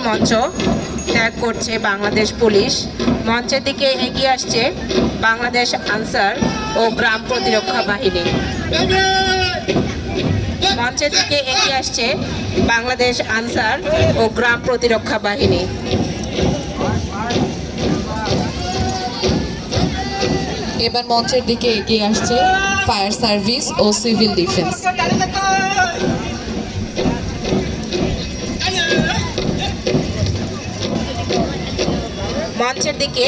মঞ্চ ত্যাগ করছে বাংলাদেশ পুলিশ। মঞ্চের দিকে এগিয়ে আসছে বাংলাদেশ আনসার ও গ্রাম প্রতিরক্ষা বাহিনী। মঞ্চের দিকে এগিয়ে আসছে বাংলাদেশ আনসার ও গ্রাম প্রতিরক্ষা বাহিনী। এবার মঞ্চের দিকে এগিয়ে আসছে ফায়ার সার্ভিস ও সিভিল ডিফেন্স। মঞ্চের দিকে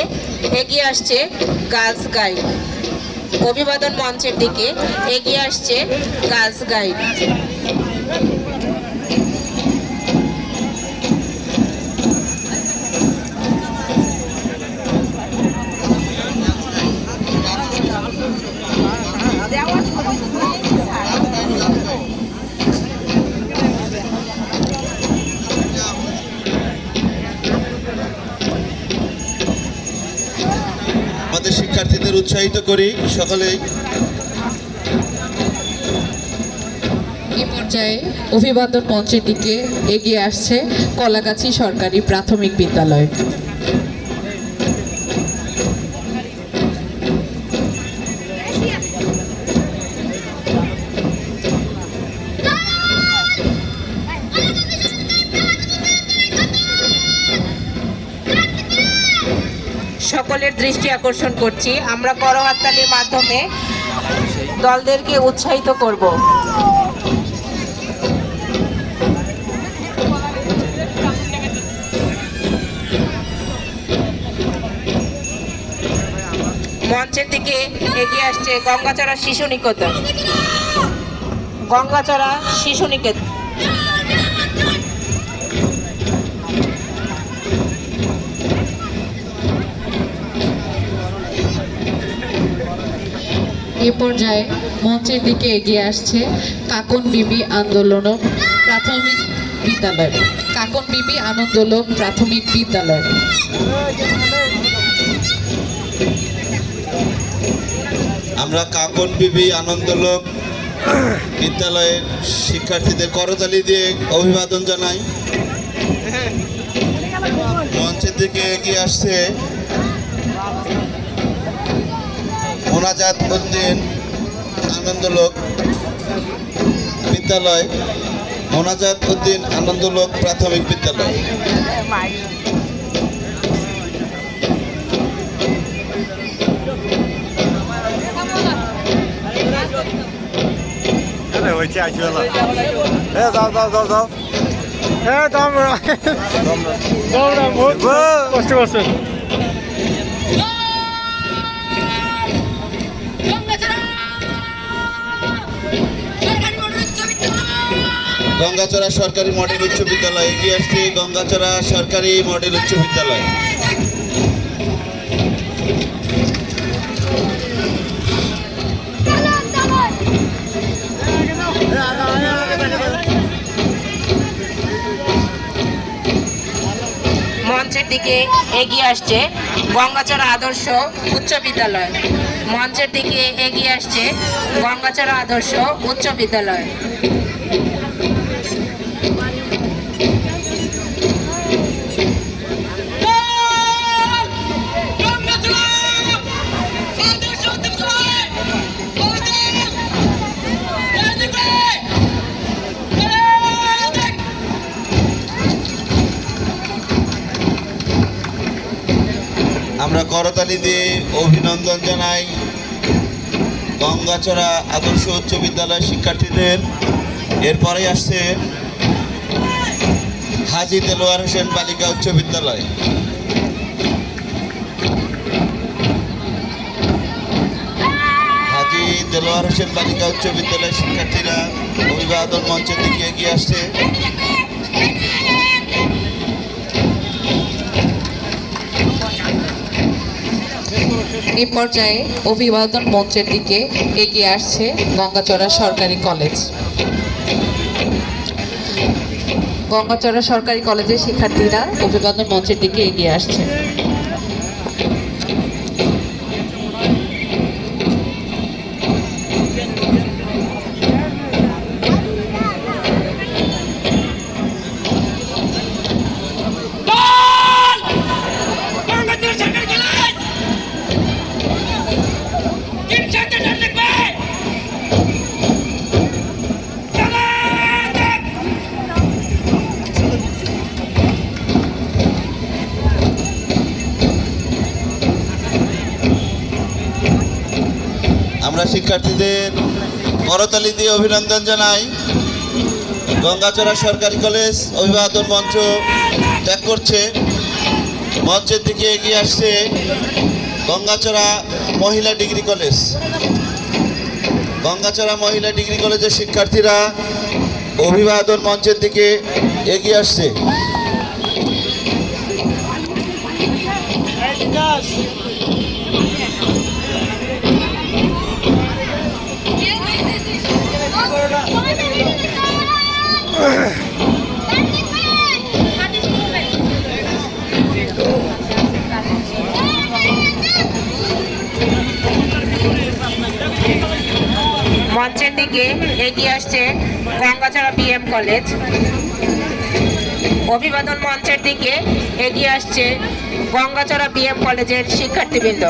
এগিয়ে আসছে গার্লস গাইড। অভিবাদন মঞ্চের দিকে এগিয়ে আসছে গার্লস গাইড। আমাদের শিক্ষার্থীদের উৎসাহিত করি সকলেই। এই পর্যায়ে অভিবাদন মঞ্চের দিকে এগিয়ে আসছে কলাগাছি সরকারি প্রাথমিক বিদ্যালয়। সকলের দৃষ্টি আকর্ষণ করছি, আমরা করহাততালির মাধ্যমে দলদেরকে উৎসাহিত করব। মঞ্চের দিকে এগিয়ে আসছে গঙ্গাচড়া শিশু নিকেতন। গঙ্গাচড়া শিশু নিকেতন। এ পর্যায়ে মঞ্চের দিকে এগিয়ে আসছে কাকন বিবি আন্দোলন প্রাথমিক বিদ্যালয়। কাকন বিবি আনন্দলোক প্রাথমিক বিদ্যালয়। আমরা কাকন বিবি আনন্দলোক বিদ্যালয়ের শিক্ষার্থীদের করতালি দিয়ে অভিবাদন জানাই। মঞ্চের দিকে এগিয়ে আসছে মোনাজাত উদ্দিন আনন্দলোক বিদ্যালয়, মোনাজাত উদ্দিন আনন্দলোক প্রাথমিক বিদ্যালয়। কষ্ট করছেন। গঙ্গাচড়া সরকারি মডেল উচ্চ বিদ্যালয় এগিয়ে আসছে গঙ্গাচড়া সরকারি মডেল উচ্চ বিদ্যালয়। মঞ্চের দিকে এগিয়ে আসছে গঙ্গাচড়া আদর্শ উচ্চ বিদ্যালয়। মঞ্চের দিকে এগিয়ে আসছে গঙ্গাচড়া আদর্শ উচ্চ বিদ্যালয়। আমরা করতালি দিয়ে অভিনন্দন জানাই গঙ্গাচড়া আদর্শ উচ্চ বিদ্যালয় শিক্ষার্থীদের। এরপরে আসছে হাজী দেলোয়ার হোসেন বালিকা উচ্চ বিদ্যালয়। হাজী দেলোয়ার হোসেন বালিকা উচ্চ বিদ্যালয়ের শিক্ষার্থীরা অভিবাদন মঞ্চের দিকে এগিয়ে আসছে। এই পর্যায়ে অভিবাদন মঞ্চের দিকে এগিয়ে আসছে গঙ্গাচড়া সরকারি কলেজ। গঙ্গাচড়া সরকারি কলেজের শিক্ষার্থীরা অভিবাদন মঞ্চের দিকে এগিয়ে আসছে। আমরা শিক্ষার্থীদের করতালি দিয়ে অভিনন্দন জানাই। গঙ্গাচড়া সরকারি কলেজ অভিবাদন মঞ্চ ত্যাগ করছে। মঞ্চের দিকে এগিয়ে আসছে গঙ্গাচড়া মহিলা ডিগ্রি কলেজ। গঙ্গাচড়া মহিলা ডিগ্রি কলেজের শিক্ষার্থীরা অভিবাদন মঞ্চের দিকে এগিয়ে আসছে। মঞ্চের দিকে এগিয়ে আসছে গঙ্গাচড়া বিএম কলেজ। অভিবাদন মঞ্চের দিকে এগিয়ে আসছে গঙ্গাচড়া বিএম কলেজের শিক্ষার্থীবৃন্দ।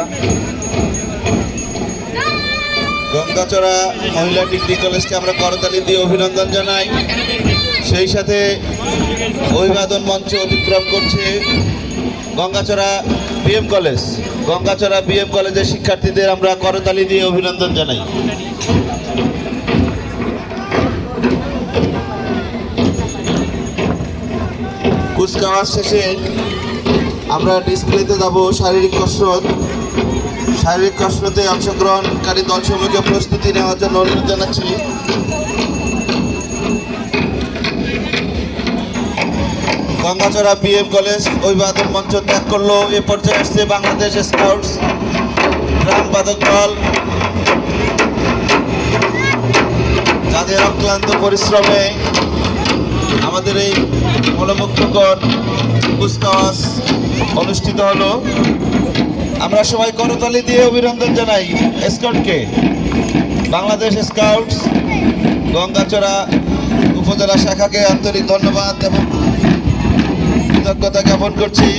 গঙ্গাচড়া মহিলা ডিগ্রি কলেজকে আমরা করতালি দিয়ে অভিনন্দন জানাই। সেই সাথে অভিবাদন মঞ্চ অতিক্রম করছে Gangachara BM college. Gangachara BM কলেজের শিক্ষার্থীদের আমরা করতালি দিয়ে অভিনন্দন জানাই। কুচকাওয়াজ শেষে আমরা ডিসপ্লেতে যাব শারীরিক কসরত। শারীরিক কসরতে অংশগ্রহণকারী দলসমূহকে প্রস্তুতি নেওয়ার জন্য অনুরোধ জানাচ্ছি। গঙ্গাচড়া বিএম কলেজ অভিবাদন মঞ্চ ত্যাগ করলো। এ পর্যায়ে আসছে বাংলাদেশ স্কাউটস গ্রাম বাদক দল, যাদের অক্লান্ত পরিশ্রমে আমাদের এই মনোমুগ্ধকর কুচকাওয়াজ অনুষ্ঠিত হলো। আমরা সবাই করতালি দিয়ে অভিনন্দন জানাই স্কাউটকে। বাংলাদেশ স্কাউটস গঙ্গাচড়া উপজেলা শাখাকে আন্তরিক ধন্যবাদ এবং কৃতজ্ঞতা জ্ঞাপন করছি।